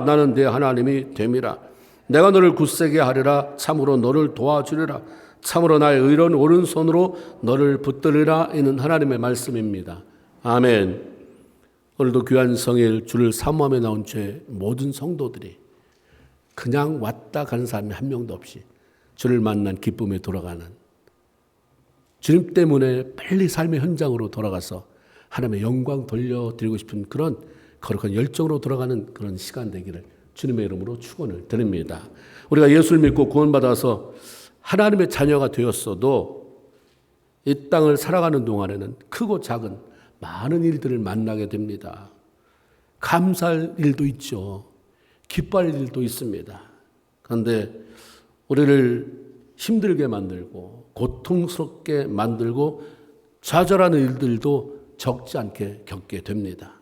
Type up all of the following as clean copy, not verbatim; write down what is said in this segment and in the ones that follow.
나는 네 하나님이 됨이라. 내가 너를 굳세게 하리라. 참으로 너를 도와주리라. 참으로 나의 의로운 오른손으로 너를 붙들리라. 이는 하나님의 말씀입니다. 아멘. 오늘도 귀한 성일 주를 사모함에 나온 죄 모든 성도들이 그냥 왔다 가는 사람이 한 명도 없이 주를 만난 기쁨에 돌아가는, 주님 때문에 빨리 삶의 현장으로 돌아가서 하나님의 영광 돌려드리고 싶은 그런 거룩한 열정으로 돌아가는 그런 시간 되기를 주님의 이름으로 축원을 드립니다. 우리가 예수를 믿고 구원받아서 하나님의 자녀가 되었어도 이 땅을 살아가는 동안에는 크고 작은 많은 일들을 만나게 됩니다. 감사할 일도 있죠. 기뻐할 일도 있습니다. 그런데 우리를 힘들게 만들고 고통스럽게 만들고 좌절하는 일들도 적지 않게 겪게 됩니다.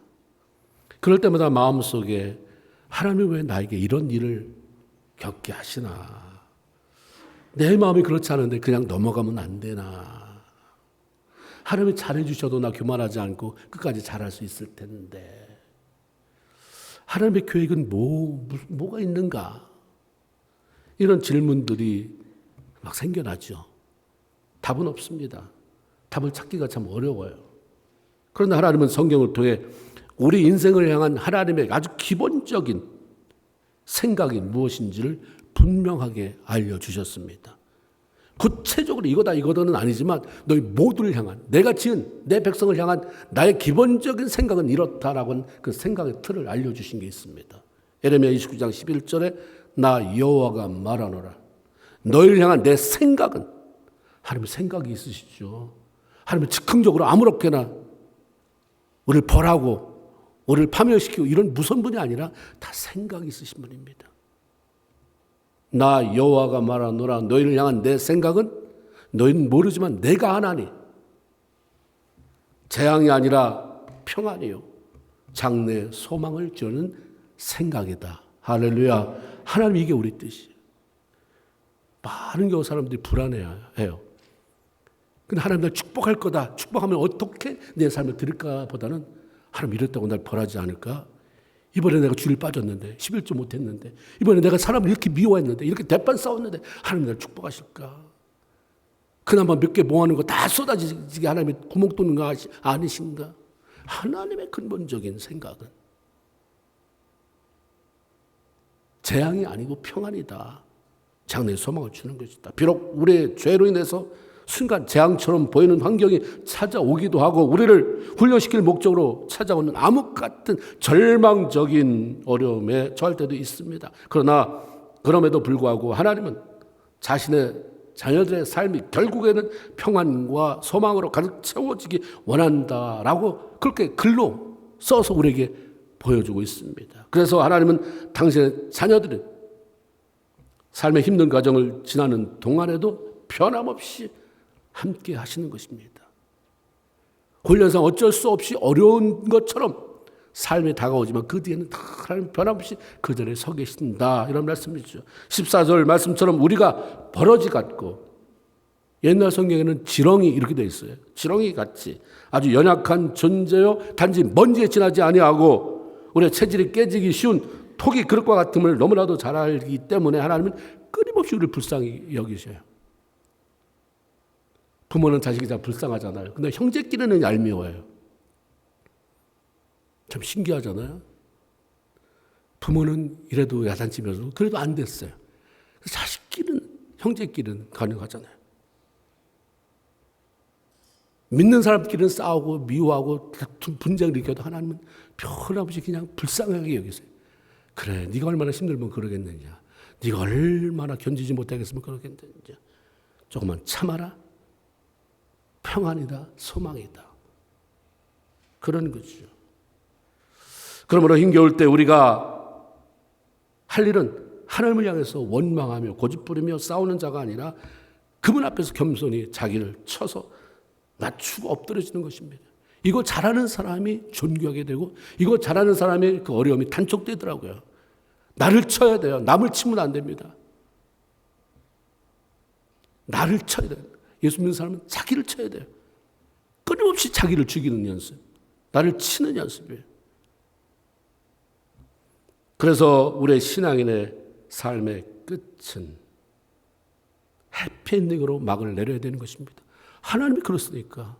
그럴 때마다 마음속에 하나님이 왜 나에게 이런 일을 겪게 하시나? 내 마음이 그렇지 않은데 그냥 넘어가면 안 되나? 하나님이 잘해주셔도 나 교만하지 않고 끝까지 잘할 수 있을 텐데 하나님의 계획은 뭐가 있는가? 이런 질문들이 막 생겨나죠. 답은 없습니다. 답을 찾기가 참 어려워요. 그런데 하나님은 성경을 통해 우리 인생을 향한 하나님의 아주 기본적인 생각이 무엇인지를 분명하게 알려주셨습니다. 구체적으로 이거다는 아니지만 너희 모두를 향한, 내가 지은 내 백성을 향한 나의 기본적인 생각은 이렇다라고 하는 그 생각의 틀을 알려주신 게 있습니다. 예레미야 29장 11절에 나 여호와가 말하노라. 너희를 향한 내 생각은, 하나님의 생각이 있으시죠. 하나님은 즉흥적으로 아무렇게나 우리를 벌하고 우리를 파멸시키고 이런 무서운 분이 아니라 다 생각이 있으신 분입니다. 나 여호와가 말하노라. 너희를 향한 내 생각은 너희는 모르지만 내가 하나니 재앙이 아니라 평안이요 장래 소망을 주는 생각이다. 할렐루야. 하나님, 이게 우리 뜻이에요. 많은 경우 사람들이 불안해해요. 근데 하나님 날 축복할 거다. 축복하면 어떻게 내 삶을 드릴까 보다는 하나님 이랬다고 날 벌하지 않을까? 이번에 내가 주일 빠졌는데 11조 못했는데 이번에 내가 사람을 이렇게 미워했는데 이렇게 대판 싸웠는데 하나님 날 축복하실까? 그나마 몇 개 모아놓은 거 다 쏟아지게 하나님이 구멍 뚫는 거 아니신가? 하나님의 근본적인 생각은 재앙이 아니고 평안이다. 장래의 소망을 주는 것이다. 비록 우리의 죄로 인해서 순간 재앙처럼 보이는 환경이 찾아오기도 하고 우리를 훈련시킬 목적으로 찾아오는 암흑 같은 절망적인 어려움에 처할 때도 있습니다. 그러나 그럼에도 불구하고 하나님은 자신의 자녀들의 삶이 결국에는 평안과 소망으로 가득 채워지기 원한다라고 그렇게 글로 써서 우리에게 보여주고 있습니다. 그래서 하나님은 당신의 자녀들이 삶의 힘든 과정을 지나는 동안에도 변함없이 함께 하시는 것입니다. 훈련상 어쩔 수 없이 어려운 것처럼 삶이 다가오지만 그 뒤에는 하나님 변함없이 그 자리에 서 계신다. 이런 말씀이죠. 14절 말씀처럼 우리가 버러지 같고, 옛날 성경에는 지렁이 이렇게 되어 있어요. 지렁이 같이 아주 연약한 존재요 단지 먼지에 지나지 아니하고 우리의 체질이 깨지기 쉬운 토기 그릇과 같음을 너무나도 잘 알기 때문에 하나님은 끊임없이 우리를 불쌍히 여기셔요. 부모는 자식이 참 불쌍하잖아요. 근데 형제끼리는 얄미워요. 참 신기하잖아요. 부모는 이래도 야단치면서 그래도 안 됐어요. 자식끼리는, 형제끼리는 가능하잖아요. 믿는 사람끼리는 싸우고 미워하고 분쟁을 일으켜도 하나님은 변함없이 그냥 불쌍하게 여기세요. 그래, 네가 얼마나 힘들면 그러겠느냐. 네가 얼마나 견디지 못하겠으면 그러겠느냐. 조금만 참아라. 평안이다. 소망이다. 그런 거죠. 그러므로 힘겨울 때 우리가 할 일은 하나님을 향해서 원망하며 고집부리며 싸우는 자가 아니라 그분 앞에서 겸손히 자기를 쳐서 낮추고 엎드려지는 것입니다. 이거 잘하는 사람이 존귀하게 되고 이거 잘하는 사람의 그 어려움이 단축되더라고요. 나를 쳐야 돼요. 남을 치면 안 됩니다. 나를 쳐야 돼요. 예수 믿는 사람은 자기를 쳐야 돼요. 끊임없이 자기를 죽이는 연습. 나를 치는 연습이에요. 그래서 우리의 신앙인의 삶의 끝은 해피엔딩으로 막을 내려야 되는 것입니다. 하나님이 그렇으니까,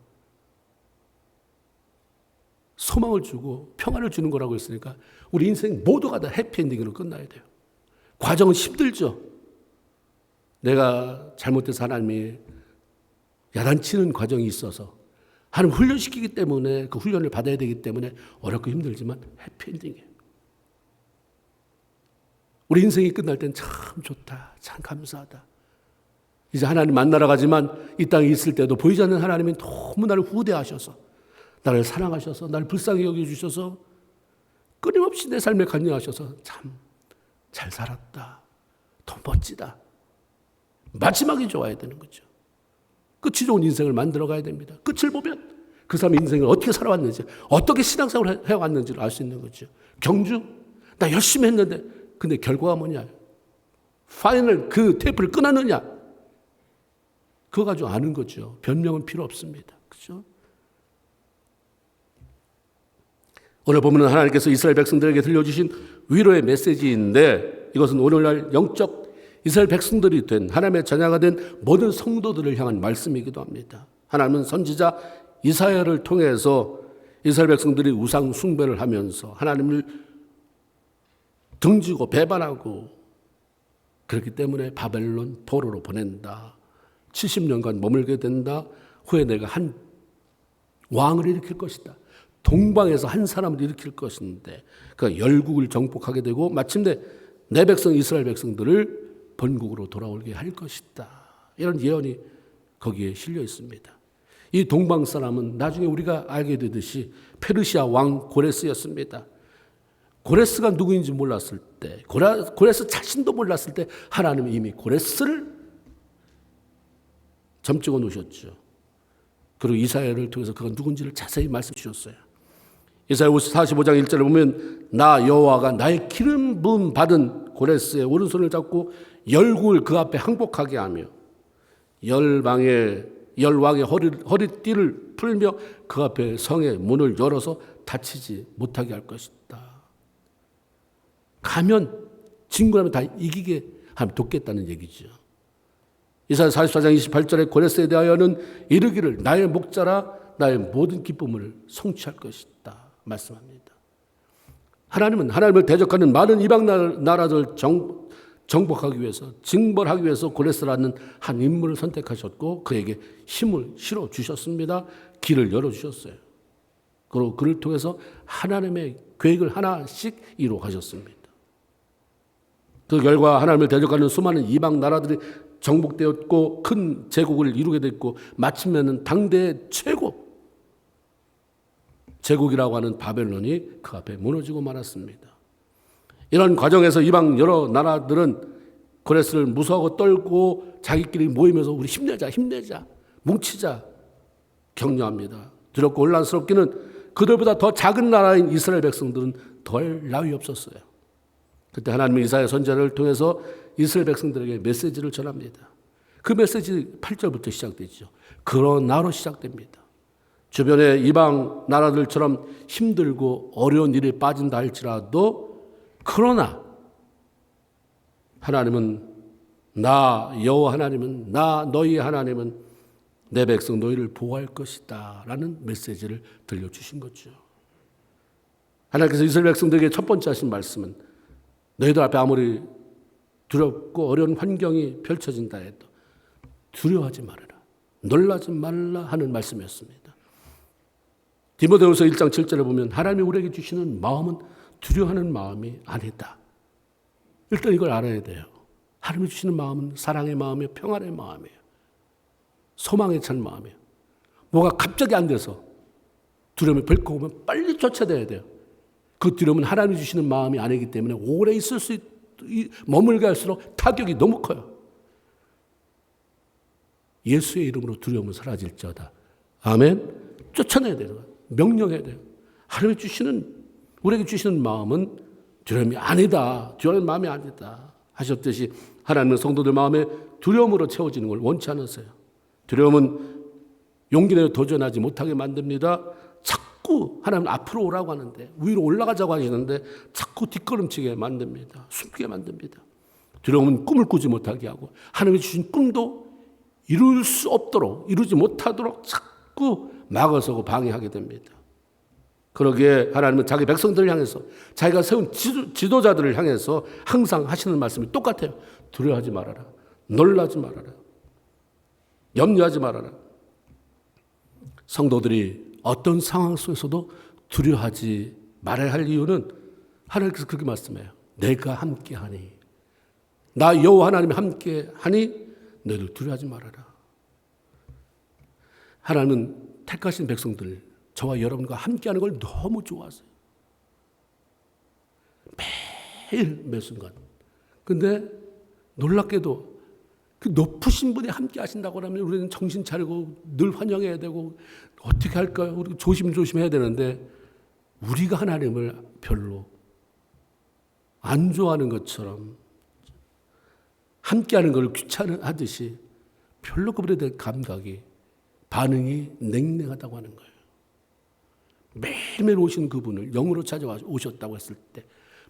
소망을 주고 평안을 주는 거라고 했으니까 우리 인생 모두가 다 해피엔딩으로 끝나야 돼요. 과정은 힘들죠. 내가 잘못해서 하나님이 야단치는 과정이 있어서 하나님 훈련시키기 때문에, 그 훈련을 받아야 되기 때문에 어렵고 힘들지만 해피엔딩이에요. 우리 인생이 끝날 땐 참 좋다, 참 감사하다. 이제 하나님 만나러 가지만 이 땅에 있을 때도 보이지 않는 하나님이 너무 나를 후대하셔서, 나를 사랑하셔서, 나를 불쌍히 여겨주셔서, 끊임없이 내 삶에 관여하셔서 참 잘 살았다, 더 멋지다. 마지막이 좋아야 되는 거죠. 끝이 좋은 인생을 만들어 가야 됩니다. 끝을 보면 그 사람의 인생을 어떻게 살아왔는지, 어떻게 신앙생활을 해왔는지를 알 수 있는 거죠. 경주, 나 열심히 했는데 근데 결과가 뭐냐? 파이널 그 테이프를 끊었느냐? 그거 가지고 아는 거죠. 변명은 필요 없습니다. 그렇죠? 오늘 보면은 하나님께서 이스라엘 백성들에게 들려주신 위로의 메시지인데, 이것은 오늘날 영적 이스라엘 백성들이 된, 하나님의 자녀가 된 모든 성도들을 향한 말씀이기도 합니다. 하나님은 선지자 이사야를 통해서 이스라엘 백성들이 우상 숭배를 하면서 하나님을 등지고 배반하고, 그렇기 때문에 바벨론 포로로 보낸다, 70년간 머물게 된다, 후에 내가 한 왕을 일으킬 것이다, 동방에서 한 사람을 일으킬 것인데 그 열국을 정복하게 되고 마침내 내 백성 이스라엘 백성들을 본국으로 돌아오게 할 것이다, 이런 예언이 거기에 실려 있습니다. 이 동방 사람은 나중에 우리가 알게 되듯이 페르시아 왕 고레스였습니다. 고레스가 누구인지 몰랐을 때, 고레스 자신도 몰랐을 때 하나님은 이미 고레스를 점찍어 놓으셨죠. 그리고 이사야를 통해서 그가 누군지를 자세히 말씀 주셨어요. 이사야 45장 1절에 보면 나 여호와가 나의 기름 부음 받은 고레스의 오른손을 잡고 열국을 그 앞에 항복하게 하며 열왕의 허리띠를 풀며 그 앞에 성의 문을 열어서 닫히지 못하게 할 것이다. 가면 진군하면 다 이기게 하면 돕겠다는 얘기죠. 이사야 44장 28절에 고레스에 대하여는 이르기를 나의 목자라 나의 모든 기쁨을 성취할 것이다 말씀합니다. 하나님은 하나님을 대적하는 많은 이방 나라들 정복하기 위해서, 징벌하기 위해서 고레스라는 한 인물을 선택하셨고 그에게 힘을 실어 주셨습니다. 길을 열어 주셨어요. 그리고 그를 통해서 하나님의 계획을 하나씩 이루어 가셨습니다. 그 결과 하나님을 대적하는 수많은 이방 나라들이 정복되었고 큰 제국을 이루게 됐고 마침내는 당대의 최고 제국이라고 하는 바벨론이 그 앞에 무너지고 말았습니다. 이런 과정에서 이방 여러 나라들은 고레스를 무서워하고 떨고 자기끼리 모이면서 우리 힘내자 뭉치자 격려합니다. 두렵고 혼란스럽기는 그들보다 더 작은 나라인 이스라엘 백성들은 덜 나위 없었어요. 그때 하나님은 이사야 선지자를 통해서 이스라엘 백성들에게 메시지를 전합니다. 그 메시지 8절부터 시작되죠. 그러나로 시작됩니다. 주변의 이방 나라들처럼 힘들고 어려운 일에 빠진다 할지라도 그러나 하나님은 나 여호와 하나님은 나 너희의 하나님은 내 백성 너희를 보호할 것이다 라는 메시지를 들려주신 거죠. 하나님께서 이스라엘 백성들에게 첫 번째 하신 말씀은 너희들 앞에 아무리 두렵고 어려운 환경이 펼쳐진다 해도 두려워하지 말아라, 놀라지 말라 하는 말씀이었습니다. 디모데후서 1장 7절에 보면 하나님이 우리에게 주시는 마음은 두려워하는 마음이 아니다. 일단 이걸 알아야 돼요. 하나님이 주시는 마음은 사랑의 마음이에요, 평안의 마음이에요, 소망에 찬 마음이에요. 뭐가 갑자기 안 돼서 두려움이 벌컥 오면 빨리 쫓아내야 돼요. 그 두려움은 하나님이 주시는 마음이 아니기 때문에 오래 있을 수 머물게 할수록 타격이 너무 커요. 예수의 이름으로 두려움은 사라질지어다. 아멘. 쫓아내야 돼요. 명령해야 돼요. 하나님이 우리에게 주시는 마음은 두려움이 아니다, 두려운 마음이 아니다 하셨듯이 하나님은 성도들 마음에 두려움으로 채워지는 걸 원치 않으세요. 두려움은 용기 내어 도전하지 못하게 만듭니다. 자꾸 하나님 앞으로 오라고 하는데, 위로 올라가자고 하시는데 자꾸 뒷걸음치게 만듭니다. 숨게 만듭니다. 두려움은 꿈을 꾸지 못하게 하고 하나님이 주신 꿈도 이룰 수 없도록, 이루지 못하도록 자꾸 막아서고 방해하게 됩니다. 그러기에 하나님은 자기 백성들을 향해서, 자기가 세운 지도자들을 향해서 항상 하시는 말씀이 똑같아요. 두려워하지 말아라. 놀라지 말아라. 염려하지 말아라. 성도들이 어떤 상황 속에서도 두려워하지 말아야 할 이유는 하나님께서 그렇게 말씀해요. 내가 함께하니, 나 여호와 하나님이 함께하니 너희들 두려워하지 말아라. 하나님은 택하신 백성들, 저와 여러분과 함께하는 걸 너무 좋아하세요. 매일 매 순간. 근데 놀랍게도 그 높으신 분이 함께 하신다고 하면 우리는 정신 차리고 늘 환영해야 되고 어떻게 할까요? 우리 조심해야 되는데, 우리가 하나님을 별로 안 좋아하는 것처럼 함께하는 걸 귀찮아하듯이 별로 그분에 대한 감각이, 반응이 냉랭하다고 하는 거예요. 매일매일 오신 그분을 영으로 찾아와 오셨다고 했을 때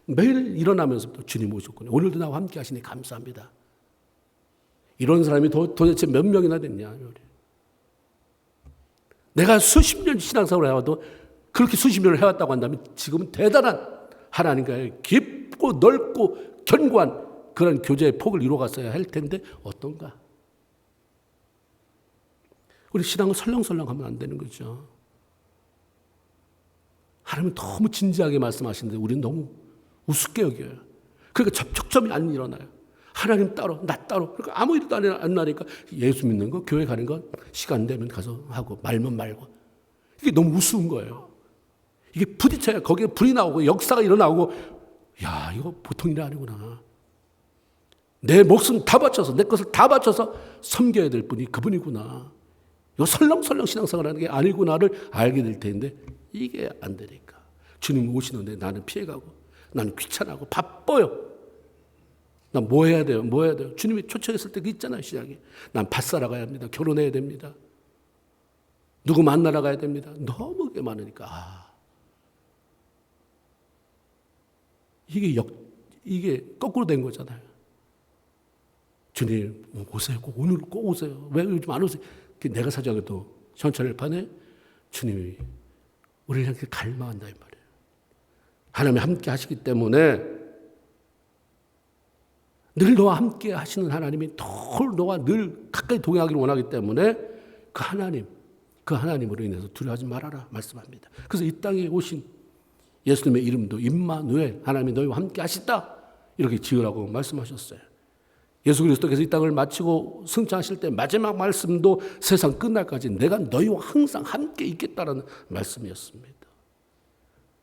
매일 일어나면서부터 주님 오셨군요. 오늘도 나와 함께 하시니 감사합니다. 이런 사람이 도대체 몇 명이나 됐냐. 내가 수십 년 신앙생활을 해와도 그렇게 수십 년을 해왔다고 한다면 지금은 대단한 하나님과의 깊고 넓고 견고한 그런 교제의 폭을 이루어갔어야 할 텐데 어떤가. 우리 신앙은 설렁설렁 하면 안 되는 거죠. 하나님은 너무 진지하게 말씀하시는데 우리는 너무 우습게 여겨요. 그러니까 접촉점이 안 일어나요. 하나님 따로, 나 따로. 그러니까 아무 일도 안 나니까 예수 믿는 거, 교회 가는 거 시간 되면 가서 하고 말면 말고. 이게 너무 우스운 거예요. 이게 부딪혀야 거기에 불이 나오고 역사가 일어나고, 야, 이거 보통 일이 아니구나. 내 목숨 다 바쳐서, 내 것을 다 바쳐서 섬겨야 될 분이 그분이구나. 이거 설렁설렁 신앙생활 하는 게 아니구나를 알게 될 텐데 이게 안 되니까. 주님 오시는데 나는 피해가고, 나는 귀찮아하고 바빠요. 난 뭐 해야 돼요? 뭐 해야 돼요? 주님이 초청했을 때 그 있잖아요, 시작이. 난 밭 사러 가야 합니다. 결혼해야 됩니다. 누구 만나러 가야 됩니다. 너무 게 많으니까. 이게 거꾸로 된 거잖아요. 주님 오세요. 꼭 오늘 꼭 오세요. 왜 요즘 안 오세요? 내가 사정해도 현찰판에 주님이 우리를 향해 갈망한다 이 말이에요. 하나님이 함께 하시기 때문에, 늘 너와 함께 하시는 하나님이 너와 늘 가까이 동행하기를 원하기 때문에 그 하나님으로 인해서 두려워하지 말아라 말씀합니다. 그래서 이 땅에 오신 예수님의 이름도 임마누엘, 하나님이 너희와 함께 하시다 이렇게 지으라고 말씀하셨어요. 예수 그리스도께서 이 땅을 마치고 승천하실 때 마지막 말씀도 세상 끝날까지 내가 너희와 항상 함께 있겠다라는 말씀이었습니다.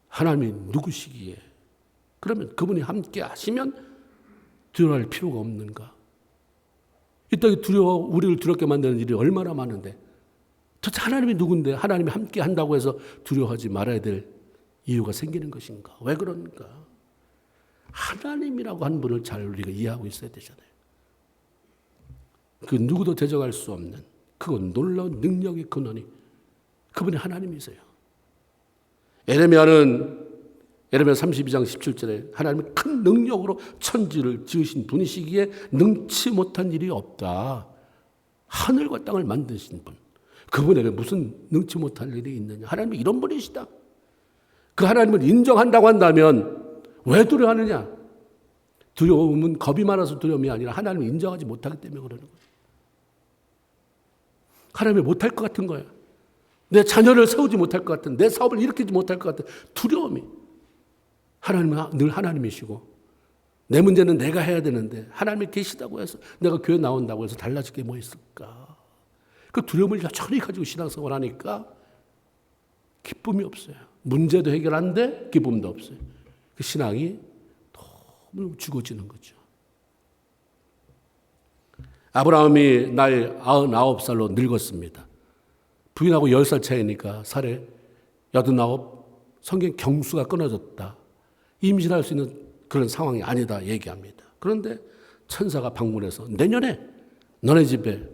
하나님이 누구시기에, 그러면 그분이 함께 하시면 두려워할 필요가 없는가? 이 땅에 우리를 두렵게 만드는 일이 얼마나 많은데, 도대체 하나님이 누군데 하나님이 함께 한다고 해서 두려워하지 말아야 될 이유가 생기는 것인가? 왜 그런가? 하나님이라고 한 분을 잘 우리가 이해하고 있어야 되잖아요. 그 누구도 대적할 수 없는 그건 놀라운 능력의 근원이 그분이 하나님이세요. 에레미야 32장 17절에 하나님이 큰 능력으로 천지를 지으신 분이시기에 능치 못한 일이 없다. 하늘과 땅을 만드신 분. 그분에게 무슨 능치 못할 일이 있느냐. 하나님이 이런 분이시다. 그 하나님을 인정한다고 한다면 왜 두려워하느냐. 두려움은 겁이 많아서 두려움이 아니라 하나님을 인정하지 못하기 때문에 그러는 거예요. 하나님이 못할 것 같은 거예요. 내 자녀를 세우지 못할 것 같은, 내 사업을 일으키지 못할 것 같은 두려움이. 하나님은 늘 하나님이시고 내 문제는 내가 해야 되는데 하나님이 계시다고 해서, 내가 교회 나온다고 해서 달라질 게 뭐 있을까? 그 두려움을 여전히 가지고 신앙생활 하니까 기쁨이 없어요. 문제도 해결 안 돼, 기쁨도 없어요. 그 신앙이 너무 죽어지는 거죠. 아브라함이 나이 99살로 늙었습니다. 부인하고 10살 차이니까 살에 89, 성경 경수가 끊어졌다. 임신할 수 있는 그런 상황이 아니다 얘기합니다. 그런데 천사가 방문해서 내년에 너네 집에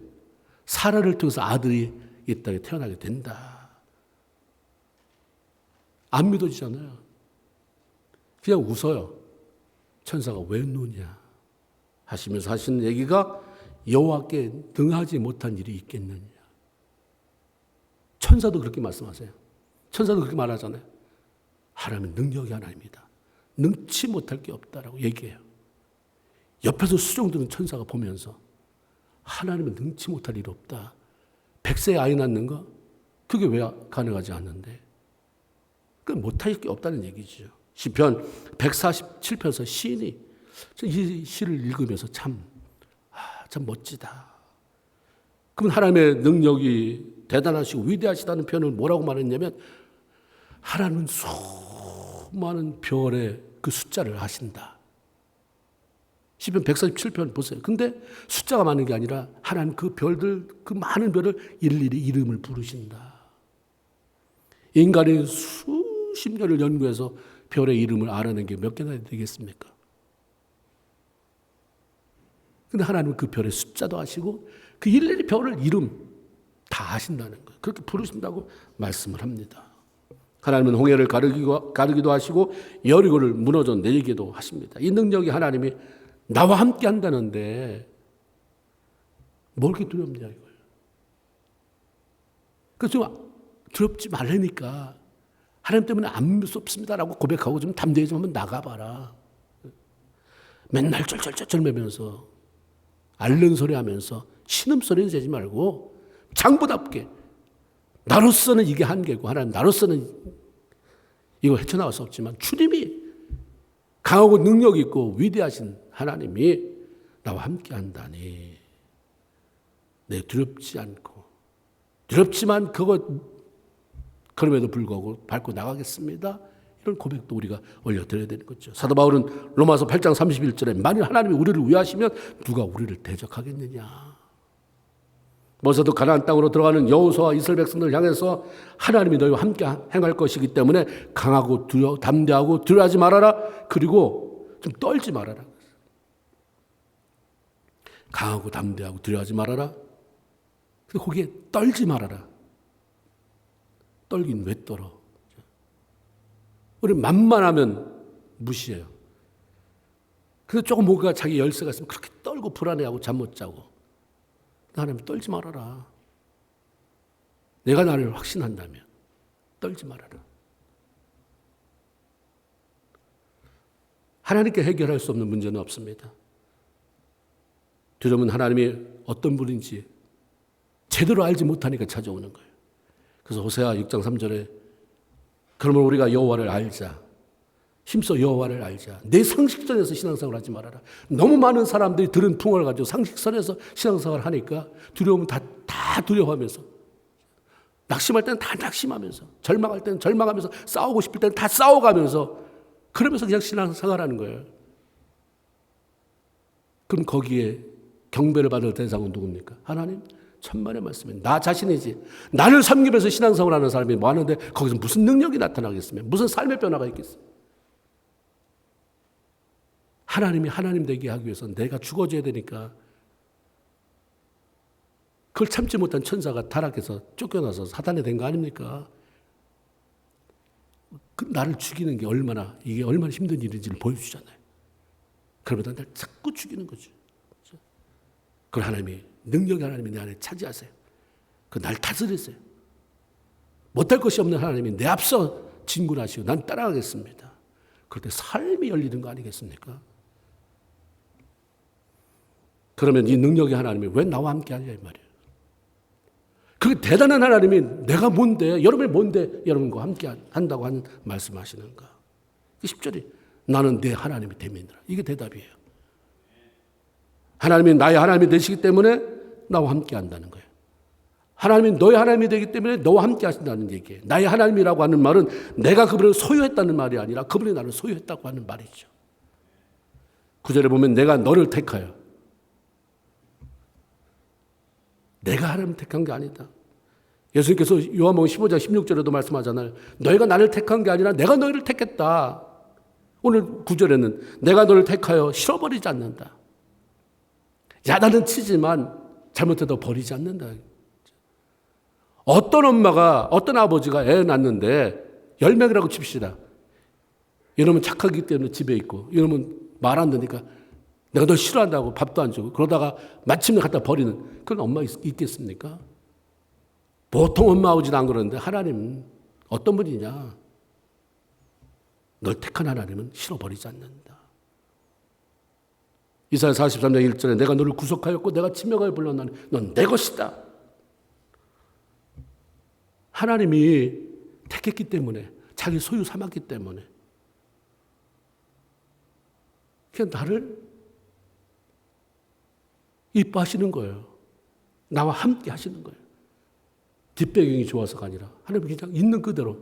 사라를 통해서 아들이 이 땅에 태어나게 된다. 안 믿어지잖아요. 그냥 웃어요. 천사가 왜 누냐 하시면서 하시는 얘기가 여호와께 능하지 못한 일이 있겠느냐. 천사도 그렇게 말씀하세요. 천사도 그렇게 말하잖아요. 하나님은 능력이 하나입니다. 능치 못할 게 없다라고 얘기해요. 옆에서 수종드는 천사가 보면서 하나님은 능치 못할 일 없다. 100세에 아이 낳는 거? 그게 왜 가능하지 않는데? 그 못할 게 없다는 얘기죠. 시편 147편에서 시인이 이 시를 읽으면서 참 멋지다. 그럼 하나님의 능력이 대단하시고 위대하시다는 표현을 뭐라고 말했냐면 하나님은 수많은 별의 그 숫자를 아신다. 시편 147편 보세요. 근데 숫자가 많은 게 아니라 하나님 그 별들, 그 많은 별을 일일이 이름을 부르신다. 인간이 수십 년을 연구해서 별의 이름을 알아낸 게 몇 개나 되겠습니까? 근데 하나님은 그 별의 숫자도 아시고 그 일일이 별을 이름 다 아신다는 거예요. 그렇게 부르신다고 말씀을 합니다. 하나님은 홍해를 가르기도 하시고 여리고를 무너져 내리기도 하십니다. 이 능력이 하나님이 나와 함께 한다는데 뭘 이렇게 두렵냐 이거예요. 그래서 좀 두렵지 말라니까 하나님 때문에 안 무섭습니다라고 고백하고 좀 담대히 좀 한번 나가봐라. 맨날 쩔쩔쩔쩔매면서 앓는 소리 하면서 신음소리는 내지 말고 장부답게 나로서는 이게 한계고 하나님 나로서는 이거 헤쳐나갈 수 없지만 주님이 강하고 능력 있고 위대하신 하나님이 나와 함께 한다니 내 두렵지 않고 두렵지만 그럼에도 불구하고 밟고 나가겠습니다. 이런 고백도 우리가 올려드려야 되는 거죠. 사도 바울은 로마서 8장 31절에 만일 하나님이 우리를 위하시면 누가 우리를 대적하겠느냐. 모세도 가나안 땅으로 들어가는 여호수아와 이스라엘 백성들을 향해서 하나님이 너희와 함께 행할 것이기 때문에 강하고 담대하고 두려워하지 말아라. 그리고 좀 떨지 말아라. 강하고 담대하고 두려워하지 말아라. 근데 거기에 떨지 말아라. 떨긴 왜 떨어? 우리 만만하면 무시해요. 그래서 조금 뭔가 자기 열쇠가 있으면 그렇게 떨고 불안해하고 잠 못 자고. 하나님 떨지 말아라. 내가 나를 확신한다면 떨지 말아라. 하나님께 해결할 수 없는 문제는 없습니다. 두려움은 하나님이 어떤 분인지 제대로 알지 못하니까 찾아오는 거예요. 그래서 호세아 6장 3절에 그러면 우리가 여호와를 알자. 힘써 여호와를 알자. 내 상식선에서 신앙생활 하지 말아라. 너무 많은 사람들이 들은 풍을 가지고 상식선에서 신앙생활을 하니까 두려움은 다 두려워하면서 낙심할 때는 다 낙심하면서 절망할 때는 절망하면서 싸우고 싶을 때는 다 싸워가면서 그러면서 그냥 신앙생활하는 거예요. 그럼 거기에 경배를 받을 대상은 누굽니까? 하나님 천만의 말씀에 나 자신이지. 나를 섬기면서 신앙생활하는 사람이 뭐 하는데 거기서 무슨 능력이 나타나겠으며 무슨 삶의 변화가 있겠어요? 하나님이 하나님 되게 하기 위해서 내가 죽어줘야 되니까 그걸 참지 못한 천사가 타락해서 쫓겨나서 사단이 된 거 아닙니까? 나를 죽이는 게 이게 얼마나 힘든 일인지를 보여주잖아요. 그러면 날 자꾸 죽이는 거죠. 그걸 하나님이 능력이 하나님이 내 안에 차지하세요. 날 다스리세요. 못할 것이 없는 하나님이 내 앞서 진군하시고 난 따라가겠습니다. 그럴 때 삶이 열리는 거 아니겠습니까? 그러면 이 능력의 하나님이 왜 나와 함께 하냐 이 말이에요. 그 대단한 하나님이 내가 뭔데 여러분이 뭔데 여러분과 함께 한다고 하는 말씀하시는가. 10절이 나는 내 하나님이 됨이니라. 이게 대답이에요. 하나님이 나의 하나님이 되시기 때문에 나와 함께 한다는 거예요. 하나님이 너의 하나님이 되기 때문에 너와 함께 하신다는 얘기예요. 나의 하나님이라고 하는 말은 내가 그분을 소유했다는 말이 아니라 그분이 나를 소유했다고 하는 말이죠. 9절에 보면 내가 너를 택하여 내가 하나님 택한 게 아니다. 예수님께서 요한복음 15장 16절에도 말씀하잖아요. 너희가 나를 택한 게 아니라 내가 너희를 택했다. 오늘 9절에는 내가 너를 택하여 실어버리지 않는다. 야단은 치지만 잘못해도 버리지 않는다. 어떤 엄마가 어떤 아버지가 애 낳는데 10명이라고 칩시다. 이놈은 착하기 때문에 집에 있고, 이놈은 말 안 듣니까 내가 너 싫어한다고 밥도 안 주고, 그러다가 마침내 갖다 버리는 그런 엄마 있겠습니까? 보통 엄마 아버지는 안 그러는데 하나님은 어떤 분이냐? 널 택한 하나님은 싫어버리지 않는다. 이사야 43장 1절에 내가 너를 구속하였고 내가 치명하여 불렀나니 넌 내 것이다. 하나님이 택했기 때문에, 자기 소유 삼았기 때문에 그냥 나를 이뻐하시는 거예요. 나와 함께 하시는 거예요. 뒷배경이 좋아서가 아니라 하나님 그냥 있는 그대로,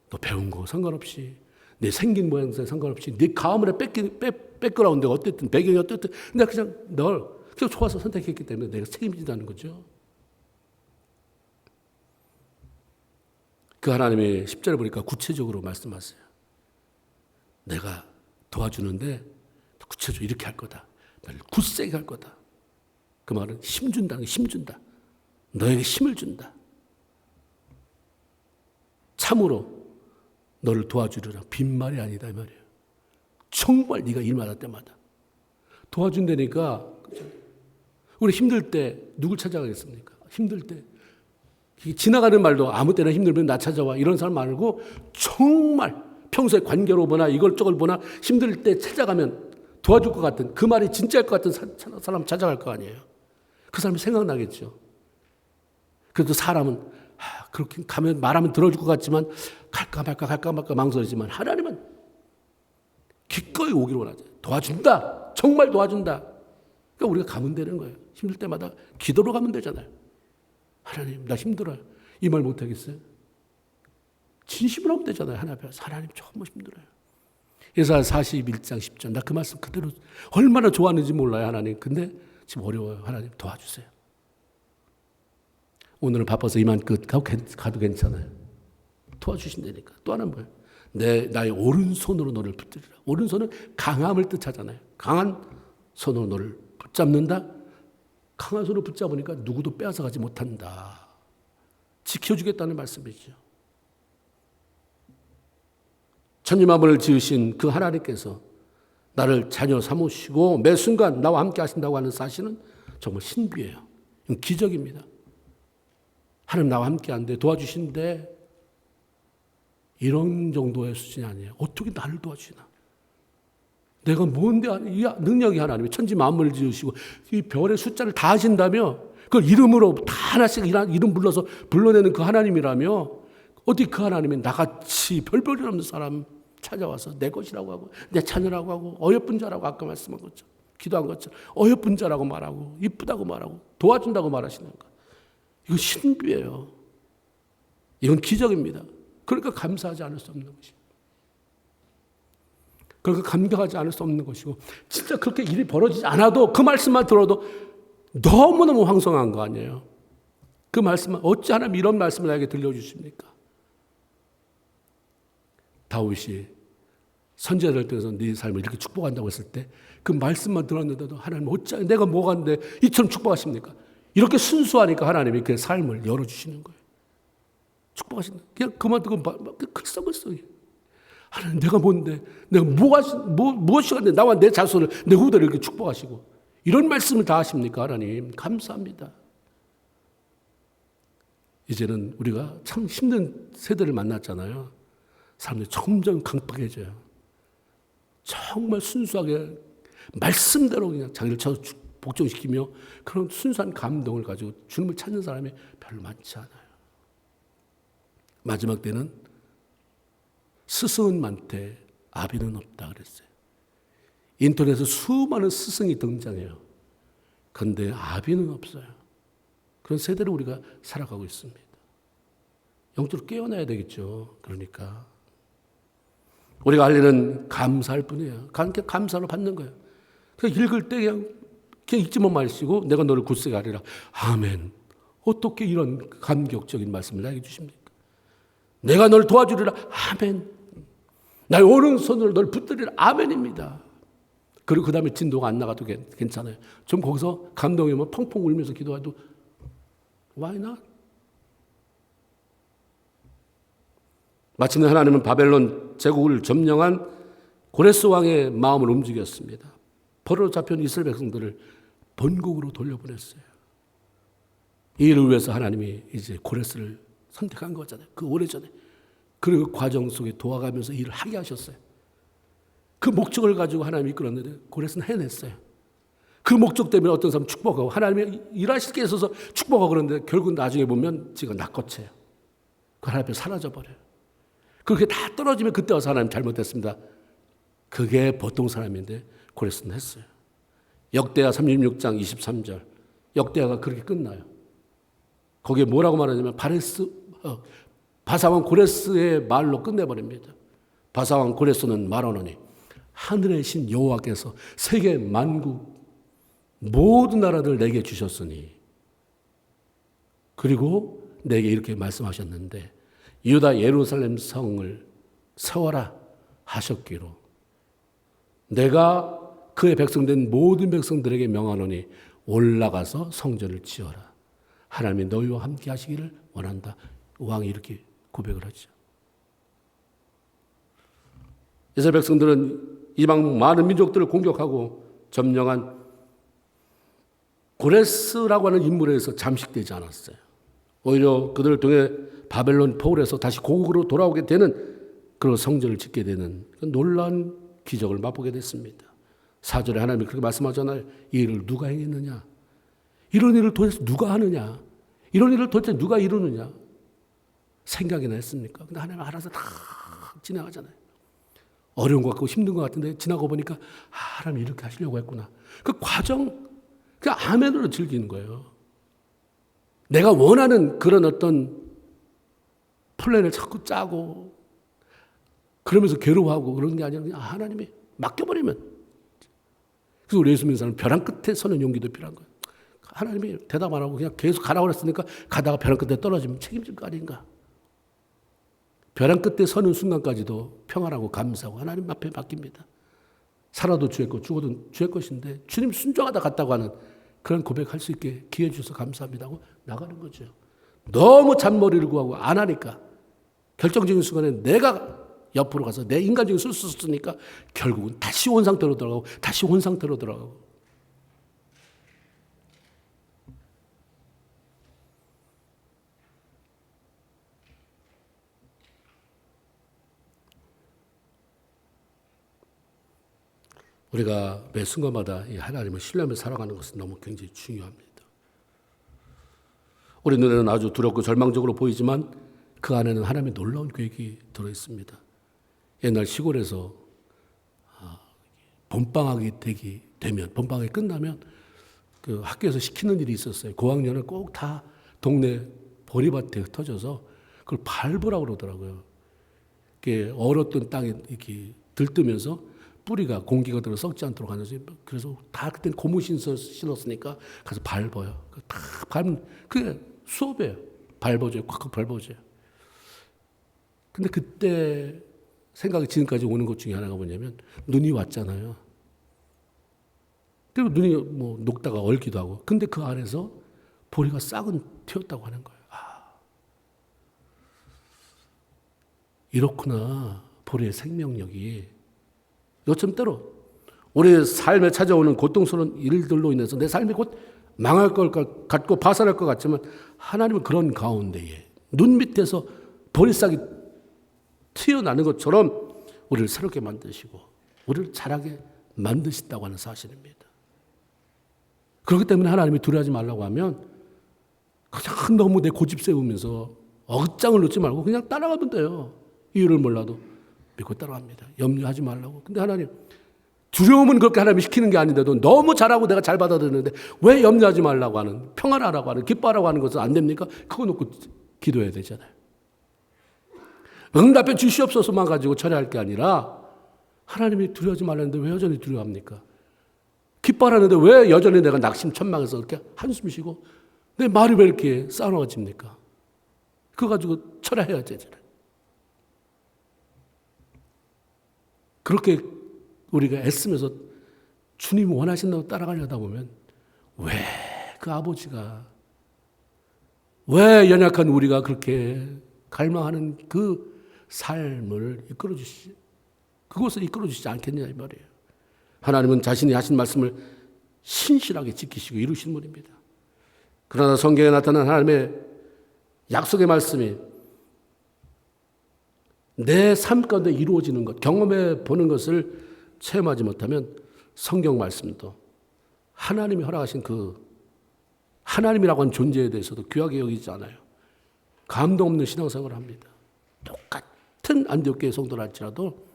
너 배운 거 상관없이, 내 생긴 모양새 상관없이, 네 가문의 백그라운드가 어쨌든 배경이 어쨌든 내가 그냥 널 그냥 좋아서 선택했기 때문에 내가 책임진다는 거죠. 그 하나님의 10절에 보니까 구체적으로 말씀하세요. 내가 도와주는데 구체적으로 이렇게 할 거다. 너를 굳세게 할 거다. 그 말은 힘 준다는 게, 힘 준다. 너에게 힘을 준다. 참으로 너를 도와주리라. 빈말이 아니다 이 말이에요. 정말 네가 일마다 때마다 도와준다니까. 우리 힘들 때 누굴 찾아가겠습니까? 힘들 때 지나가는 말도 아무 때나 힘들면 나 찾아와 이런 사람 말고, 정말 평소에 관계로 보나 이걸 보나 힘들 때 찾아가면 도와줄 것 같은, 그 말이 진짜일 것 같은 사람 찾아갈 거 아니에요. 그 사람이 생각나겠죠. 그래도 사람은 그렇게 가면 말하면 들어줄 것 같지만 갈까 말까 망설이지만, 하나님은 기꺼이 오기를 원하죠. 도와준다. 정말 도와준다. 그러니까 우리가 가면 되는 거예요. 힘들 때마다 기도로 가면 되잖아요. 하나님 나 힘들어요. 이 말 못하겠어요? 진심으로 하면 되잖아요. 하나님 앞에서 하나님 정말 힘들어요. 예사야 41장 10절, 나 그 말씀 그대로 얼마나 좋아하는지 몰라요 하나님. 근데 지금 어려워요. 하나님 도와주세요. 오늘은 바빠서 이만 끝 가도 괜찮아요. 도와주신다니까. 또 하나는 뭐예요? 나의 오른손으로 너를 붙들리라. 오른손은 강함을 뜻하잖아요. 강한 손으로 너를 붙잡는다. 강한 손으로 붙잡으니까 누구도 빼앗아가지 못한다. 지켜주겠다는 말씀이죠. 천지만물을 지으신 그 하나님께서 나를 자녀 삼으시고 매 순간 나와 함께 하신다고 하는 사실은 정말 신비해요. 이건 기적입니다. 하나님 나와 함께 하는데, 도와주시는데 이런 정도의 수준이 아니에요. 어떻게 나를 도와주시나? 내가 뭔데, 이 능력이 하나님이 천지 만물을 지으시고 이 별의 숫자를 다 하신다며, 그걸 이름으로 다 하나씩 이름 불러서 불러내는 그 하나님이라며, 어디 그 하나님이 나같이 별볼일 없는 사람 찾아와서 내 것이라고 하고 내 자녀라고 하고 어여쁜 자라고, 아까 말씀한 것처럼, 기도한 것처럼 어여쁜 자라고 말하고 이쁘다고 말하고 도와준다고 말하시는 것. 이건 신비예요. 이건 기적입니다. 그러니까 감사하지 않을 수 없는 것입니다. 그러니까 감격하지 않을 수 없는 것이고, 진짜 그렇게 일이 벌어지지 않아도 그 말씀만 들어도 너무너무 황송한 거 아니에요. 그 말씀만, 어찌 하나님 이런 말씀을 나에게 들려주십니까? 다윗이 선지자들 통해서 네 삶을 이렇게 축복한다고 했을 때 그 말씀만 들었는데도 하나님 어찌 내가 뭐가 한데 이처럼 축복하십니까? 이렇게 순수하니까 하나님이 그 삶을 열어주시는 거예요. 축복하신다. 그냥 그만 두고 글썩글썩. 하나님 내가 뭔데, 내가 무엇이간데 나와 내 자손을, 내 후대를 이렇게 축복하시고 이런 말씀을 다 하십니까? 하나님 감사합니다. 이제는 우리가 참 힘든 세대를 만났잖아요. 사람들이 점점 강팍해져요. 정말 순수하게 말씀대로 그냥 자기를 복종시키며 그런 순수한 감동을 가지고 주님을 찾는 사람이 별로 많지 않아요. 마지막 때는 스승은 많되 아비는 없다 그랬어요. 인터넷에 수많은 스승이 등장해요. 그런데 아비는 없어요. 그런 세대를 우리가 살아가고 있습니다. 영적으로 깨어나야 되겠죠. 그러니까 우리가 할 일은 감사할 뿐이에요. 감사로 받는 거예요. 그냥 읽을 때 그냥 읽지만 마시고 내가 너를 굳세게 하리라. 아멘. 어떻게 이런 감격적인 말씀을 나에게 주십니까? 내가 너를 도와주리라. 아멘. 나의 오른손으로 너를 붙들리라. 아멘입니다. 그리고 그 다음에 진도가 안 나가도 괜찮아요. 좀 거기서 감동이면 펑펑 울면서 기도해도 why not? 마침내 하나님은 바벨론 제국을 점령한 고레스 왕의 마음을 움직였습니다. 포로로 잡혀온 이스라엘 백성들을 본국으로 돌려보냈어요. 이 일을 위해서 하나님이 이제 고레스를 선택한 거잖아요. 그 오래전에. 그리고 그 과정 속에 도와가면서 일을 하게 하셨어요. 그 목적을 가지고 하나님이 이끌었는데 고레스는 해냈어요. 그 목적 때문에 어떤 사람은 축복하고 하나님이 일하실 게 있어서 축복하고 그러는데 결국 나중에 보면 지가 낚거쳐요. 그 하나님 앞에 사라져버려요. 그렇게 다 떨어지면 그때 와서 하나님 잘못했습니다. 그게 보통 사람인데 고레스는 했어요. 역대하 36장 23절. 역대하가 그렇게 끝나요. 거기에 뭐라고 말하냐면 바사왕 고레스의 말로 끝내버립니다. 바사왕 고레스는 말하노니 하늘의 신 여호와께서 세계 만국 모든 나라들 내게 주셨으니 그리고 내게 이렇게 말씀하셨는데 유다 예루살렘 성을 세워라 하셨기로 내가 그의 백성된 모든 백성들에게 명하노니 올라가서 성전을 지어라. 하나님이 너희와 함께 하시기를 원한다. 왕이 이렇게 고백을 하죠. 이스라엘 백성들은 이방 많은 민족들을 공격하고 점령한 고레스라고 하는 인물에 의해서 잠식되지 않았어요. 오히려 그들을 통해 바벨론 포로에서 다시 고국으로 돌아오게 되는 그런 성전을 짓게 되는 놀라운 기적을 맛보게 됐습니다. 4절에 하나님이 그렇게 말씀하잖아요. 이 일을 누가 행했느냐? 이런 일을 도대체 누가 하느냐? 이런 일을 도대체 누가 이루느냐? 생각이나 했습니까? 근데 하나님 알아서 다 지나가잖아요. 어려운 것 같고 힘든 것 같은데 지나고 보니까 하나님이 이렇게 하시려고 했구나. 그 과정 그냥 아멘으로 즐기는 거예요. 내가 원하는 그런 어떤 플랜을 자꾸 짜고 그러면서 괴로워하고 그런 게 아니라 그냥 하나님이 맡겨버리면. 그래서 우리 예수 믿는 사람은 벼랑 끝에 서는 용기도 필요한 거예요. 하나님이 대답 안 하고 그냥 계속 가라고 그랬으니까 가다가 벼랑 끝에 떨어지면 책임질 거 아닌가. 벼랑 끝에 서는 순간까지도 평안하고 감사하고 하나님 앞에 맡깁니다. 살아도 주의 것, 죽어도 주의 것인데 주님 순종하다 갔다고 하는 그런 고백할 수 있게 기회 주셔서 감사합니다 하고 나가는 거죠. 너무 잔머리를 구하고 안 하니까 결정적인 순간에 내가 옆으로 가서 내 인간적인 실수 쓰니까 결국은 다시 온 상태로 돌아가고 다시 온 상태로 돌아가고. 우리가 매 순간마다 이 하나님을 신뢰하며 살아가는 것은 너무 굉장히 중요합니다. 우리 눈에는 아주 두렵고 절망적으로 보이지만 그 안에는 하나님의 놀라운 계획이 들어있습니다. 옛날 시골에서 봄방학이 되면 봄방학이 끝나면 그 학교에서 시키는 일이 있었어요. 고학년은 꼭 다 동네 보리밭에 흩어져서 그걸 밟으라고 그러더라고요. 이렇게 얼었던 땅에 이렇게 들뜨면서 뿌리가 공기가 들어 썩지 않도록 하는 거죠. 그래서 다 그때는 고무신 신었으니까 가서 밟아요. 다 밟으면 그게 수업이에요. 밟아줘요. 콱콱 밟아줘요. 근데 그때 생각이 지금까지 오는 것 중에 하나가 뭐냐면 눈이 왔잖아요. 그리고 눈이 뭐 녹다가 얼기도 하고. 근데 그 안에서 보리가 싹은 튀었다고 하는 거예요. 이렇구나. 보리의 생명력이. 요즘 때로 우리 삶에 찾아오는 고통스러운 일들로 인해서 내 삶이 곧 망할 것 같고 파산할 것 같지만 하나님은 그런 가운데에 눈 밑에서 보리싹이 튀어나는 것처럼 우리를 새롭게 만드시고 우리를 자라게 만드신다고 하는 사실입니다. 그렇기 때문에 하나님이 두려워하지 말라고 하면 그냥 너무 내 고집 세우면서 억장을 놓지 말고 그냥 따라가면 돼요. 이유를 몰라도 믿고 따라갑니다. 염려하지 말라고. 근데 하나님 두려움은 그렇게 하나님이 시키는 게 아닌데도 너무 잘하고 내가 잘 받아들이는데 왜 염려하지 말라고 하는 평안하라고 하는 기뻐하라고 하는 것은 안 됩니까? 그거 놓고 기도해야 되잖아요. 응답해 주시옵소서만 가지고 처리할 게 아니라 하나님이 두려워하지 말라는데 왜 여전히 두려워합니까? 기뻐하라는데 왜 여전히 내가 낙심천망해서 이렇게 한숨 쉬고 내 말이 왜 이렇게 싸워집니까? 그거 가지고 처리해야 되잖아요. 그렇게 우리가 애쓰면서 주님 원하신다고 따라가려다 보면 왜 그 아버지가 왜 연약한 우리가 그렇게 갈망하는 그 삶을 이끌어 주시지, 그것을 이끌어 주시지 않겠냐 이 말이에요. 하나님은 자신이 하신 말씀을 신실하게 지키시고 이루신 분입니다. 그러나 성경에 나타난 하나님의 약속의 말씀이 내 삶 가운데 이루어지는 것, 경험해 보는 것을 체험하지 못하면 성경 말씀도 하나님이 허락하신 그 하나님이라고 하는 존재에 대해서도 귀하게 여기지 않아요. 감동 없는 신앙생활을 합니다. 똑같은 안디옥교회 성도라 할지라도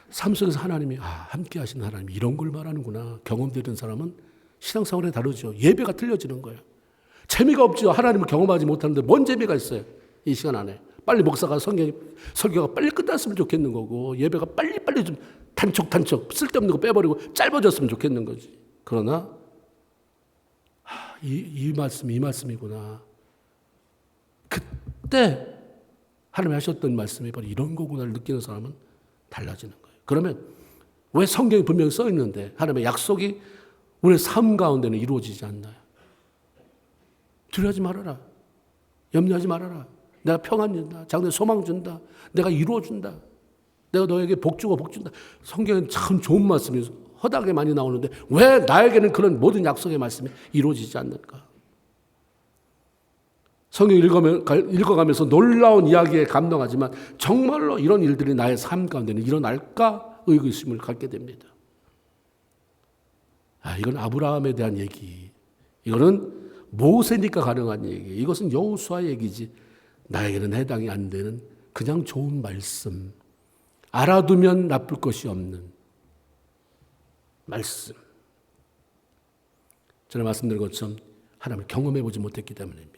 삶 속에서 하나님이 함께 하시는 하나님이 이런 걸 말하는구나 경험되는 사람은 신앙생활에 다르죠. 예배가 틀려지는 거예요. 재미가 없죠. 하나님을 경험하지 못하는데 뭔 재미가 있어요. 이 시간 안에 빨리 목사가 설교가 빨리 끝났으면 좋겠는 거고, 예배가 빨리 좀 단척 쓸데없는 거 빼버리고 짧아졌으면 좋겠는 거지. 그러나 이 말씀이구나. 그때 하나님이 하셨던 말씀이 바로 이런 거구나를 느끼는 사람은 달라지는 거예요. 그러면 왜 성경에 분명히 써 있는데 하나님의 약속이 우리의 삶 가운데는 이루어지지 않나요? 두려워하지 말아라. 염려하지 말아라. 내가 평안 준다. 장래 소망 준다. 내가 이루어 준다. 내가 너에게 복 주고 복 준다. 성경엔 참 좋은 말씀이 허다하게 많이 나오는데 왜 나에게는 그런 모든 약속의 말씀이 이루어지지 않는가? 성경 읽어가면서 놀라운 이야기에 감동하지만 정말로 이런 일들이 나의 삶 가운데는 일어날까 의구심을 갖게 됩니다. 이건 아브라함에 대한 얘기. 이거는 모세니까 가능한 얘기. 이것은 여호수아 얘기지. 나에게는 해당이 안 되는 그냥 좋은 말씀. 알아두면 나쁠 것이 없는 말씀. 전에 말씀드린 것처럼 하나님을 경험해보지 못했기 때문입니다.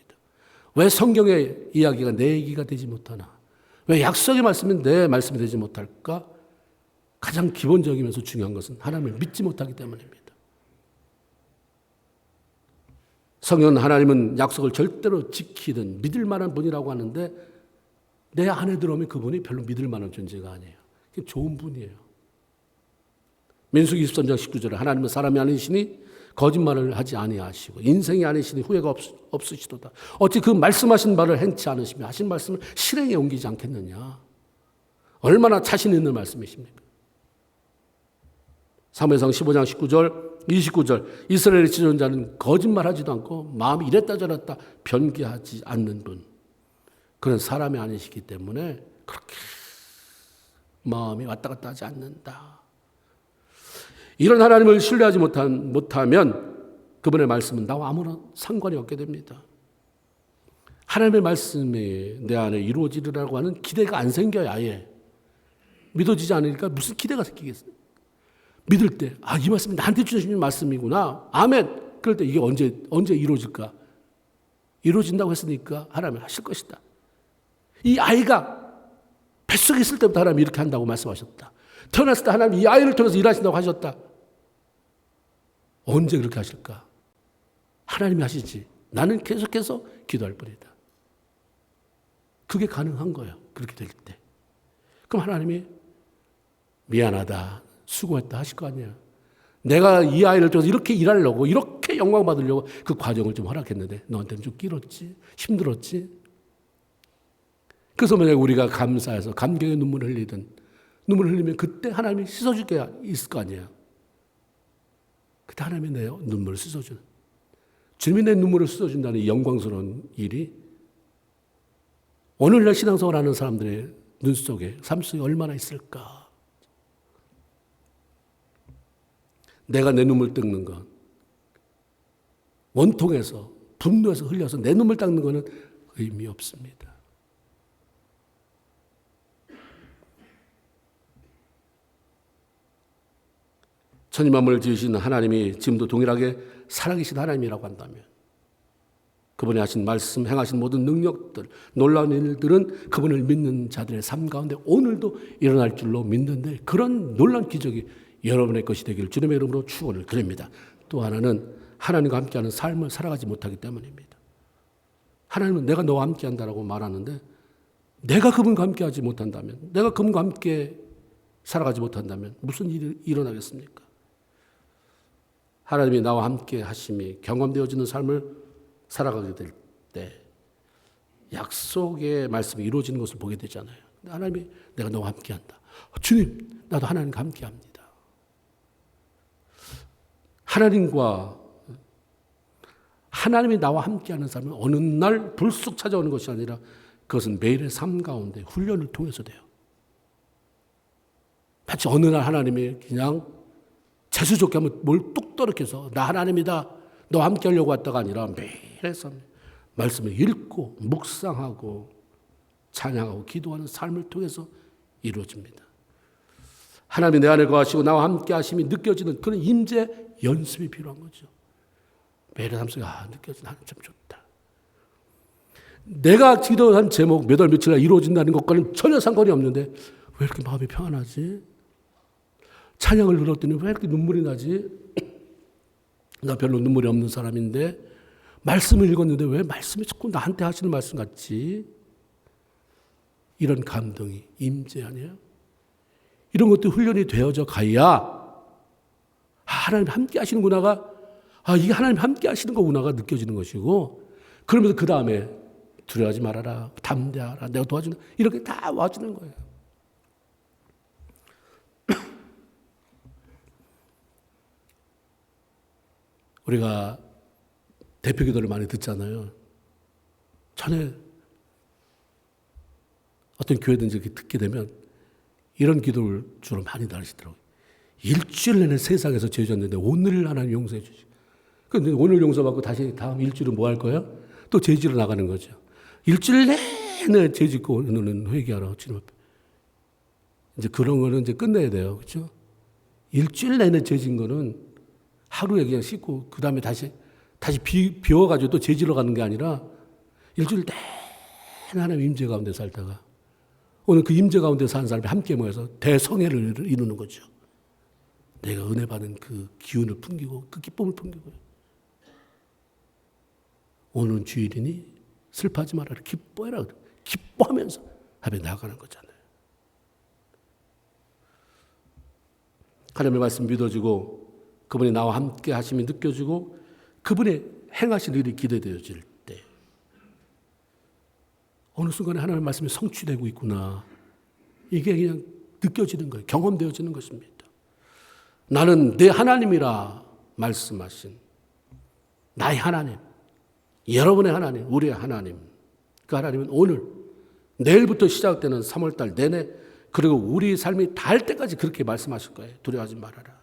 왜 성경의 이야기가 내 얘기가 되지 못하나? 왜 약속의 말씀이 내 말씀이 되지 못할까? 가장 기본적이면서 중요한 것은 하나님을 믿지 못하기 때문입니다. 성경은 하나님은 약속을 절대로 지키든 믿을 만한 분이라고 하는데 내 안에 들어오면 그분이 별로 믿을 만한 존재가 아니에요. 그게 좋은 분이에요. 민수기 23장 19절에 하나님은 사람이 아니시니 거짓말을 하지 아니하시고 인생이 아니시니 후회가 없으시도다. 어찌 그 말씀하신 바를 행치 않으시며 하신 말씀을 실행에 옮기지 않겠느냐. 얼마나 자신 있는 말씀이십니까? 사무엘상 15장 19절 29절 이스라엘의 지존자는 거짓말하지도 않고 마음이 이랬다 저랬다 변개하지 않는 분. 그런 사람이 아니시기 때문에 그렇게 마음이 왔다 갔다 하지 않는다. 이런 하나님을 신뢰하지 못하면 그분의 말씀은 나와 아무런 상관이 없게 됩니다. 하나님의 말씀이 내 안에 이루어지리라고 하는 기대가 안 생겨요. 아예 믿어지지 않으니까 무슨 기대가 생기겠어요. 믿을 때 이 말씀이 나한테 주신 말씀이구나. 아멘. 그럴 때 이게 언제 이루어질까? 이루어진다고 했으니까 하나님이 하실 것이다. 이 아이가 뱃속에 있을 때부터 하나님이 이렇게 한다고 말씀하셨다. 태어났을 때 하나님이 이 아이를 통해서 일하신다고 하셨다. 언제 그렇게 하실까? 하나님이 하시지. 나는 계속해서 기도할 뿐이다. 그게 가능한 거예요. 그렇게 될 때. 그럼 하나님이 미안하다. 수고했다 하실 거 아니야. 내가 이 아이를 통해서 이렇게 일하려고 이렇게 영광 받으려고 그 과정을 좀 허락했는데 너한테는 좀 길었지. 힘들었지. 그래서 만약에 우리가 감사해서 감격의 눈물을 흘리면 그때 하나님이 씻어줄 게 있을 거 아니에요. 그때 하나님이 내 눈물을 씻어주는, 주님이 내 눈물을 씻어준다는 이 영광스러운 일이 오늘날 신앙생활 하는 사람들의 눈 속에, 삶 속에 얼마나 있을까. 내가 내 눈물 닦는 건 원통에서 분노해서 흘려서 내 눈물 닦는 것은 의미 없습니다. 천지 만물을 지으신 하나님이 지금도 동일하게 살아계신 하나님이라고 한다면 그분이 하신 말씀, 행하신 모든 능력들, 놀라운 일들은 그분을 믿는 자들의 삶 가운데 오늘도 일어날 줄로 믿는데 그런 놀라운 기적이 여러분의 것이 되기를 주님의 이름으로 축원을 드립니다. 또 하나는 하나님과 함께하는 삶을 살아가지 못하기 때문입니다. 하나님은 내가 너와 함께한다라고 말하는데 내가 그분과 함께하지 못한다면, 내가 그분과 함께 살아가지 못한다면 무슨 일이 일어나겠습니까? 하나님이 나와 함께 하심이 경험되어지는 삶을 살아가게 될 때 약속의 말씀이 이루어지는 것을 보게 되잖아요. 하나님이 내가 너와 함께한다. 주님, 나도 하나님과 함께합니다. 하나님이 나와 함께하는 삶은 어느 날 불쑥 찾아오는 것이 아니라 그것은 매일의 삶 가운데 훈련을 통해서 돼요. 마치 어느 날 하나님이 그냥 재수 좋게 하면 뭘 뚝 떨어져서 나 하나님이다, 너와 함께하려고 왔다가 아니라 매일의 삶 말씀을 읽고 묵상하고 찬양하고 기도하는 삶을 통해서 이루어집니다. 하나님이 내 안에 거하시고 나와 함께 하심이 느껴지는 그런 임재 연습이 필요한 거죠. 매일의 삶 속에 느껴지는 하나님 참 좋다. 내가 기도한 제목 몇 월 며칠 이루어진다는 것과는 전혀 상관이 없는데 왜 이렇게 마음이 평안하지? 찬양을 들었더니 왜 이렇게 눈물이 나지? 나 별로 눈물이 없는 사람인데 말씀을 읽었는데 왜 말씀이 자꾸 나한테 하시는 말씀 같지? 이런 감동이 임재 아니에요? 이런 것도 훈련이 되어져 가야 하나님 함께 하시는구나가 이게 하나님 함께 하시는 거구나가 느껴지는 것이고, 그러면서 그 다음에 두려워하지 말아라, 담대하라, 내가 도와준다, 이렇게 다 와주는 거예요. 우리가 대표 기도를 많이 듣잖아요. 전에 어떤 교회든지 듣게 되면 이런 기도를 주로 많이 하시더라고요. 일주일 내내 세상에서 죄 졌는데 오늘 하나님 용서해 주시고, 그런데 오늘 용서받고 다시 다음 일주일은 뭐 할 거예요? 또 죄 지러 나가는 거죠. 일주일 내내 죄 짓고 오늘은 회개하라 주님 앞에. 이제 그런 거는 이제 끝내야 돼요. 그렇죠? 일주일 내내 죄 진 거는 하루에 그냥 씻고 그 다음에 다시 비워가지고 또 죄 지러 가는 게 아니라 일주일 내내 하나님 임재 가운데 살다가 오늘 그 임재 가운데 사는 사람이 함께 모여서 대성회를 이루는 거죠. 내가 은혜 받은 그 기운을 풍기고 그 기쁨을 풍기고요. 오늘은 주일이니 슬퍼하지 말아라, 기뻐해라. 기뻐하면서 앞에 나아가는 거잖아요. 하나님의 말씀 믿어지고 그분이 나와 함께 하심이 느껴지고 그분의 행하실 일이 기대되어질 때 어느 순간에 하나님의 말씀이 성취되고 있구나. 이게 그냥 느껴지는 거예요. 경험되어지는 것입니다. 나는 내 하나님이라 말씀하신 나의 하나님, 여러분의 하나님, 우리의 하나님. 그 하나님은 오늘, 내일부터 시작되는 3월달 내내 그리고 우리 삶이 닿을 때까지 그렇게 말씀하실 거예요. 두려워하지 말아라.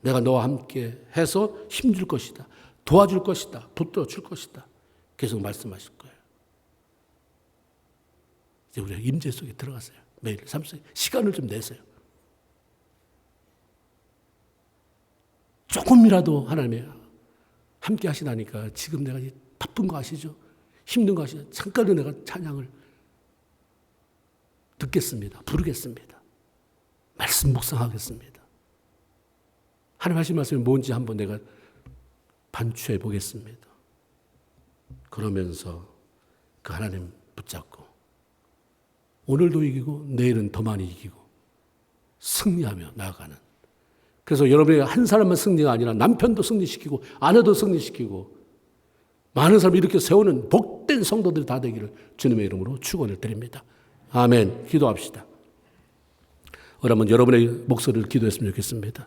내가 너와 함께 해서 힘줄 것이다. 도와줄 것이다. 붙들어 줄 것이다. 계속 말씀하실 거예요. 이제 우리가 임재 속에 들어갔어요. 매일 삶 속에 시간을 좀 내세요. 조금이라도 하나님이 함께 하시다니까 지금 내가 바쁜 거 아시죠? 힘든 거 아시죠? 잠깐은 내가 찬양을 듣겠습니다. 부르겠습니다. 말씀 묵상하겠습니다. 하나님 하신 말씀이 뭔지 한번 내가 반추해 보겠습니다. 그러면서 그 하나님 붙잡고 오늘도 이기고 내일은 더 많이 이기고 승리하며 나아가는, 그래서 여러분이 한 사람만 승리가 아니라 남편도 승리시키고 아내도 승리시키고 많은 사람을 이렇게 세우는 복된 성도들이 다 되기를 주님의 이름으로 축원을 드립니다. 아멘. 기도합시다. 그러면 여러분의 목소리를 기도했으면 좋겠습니다.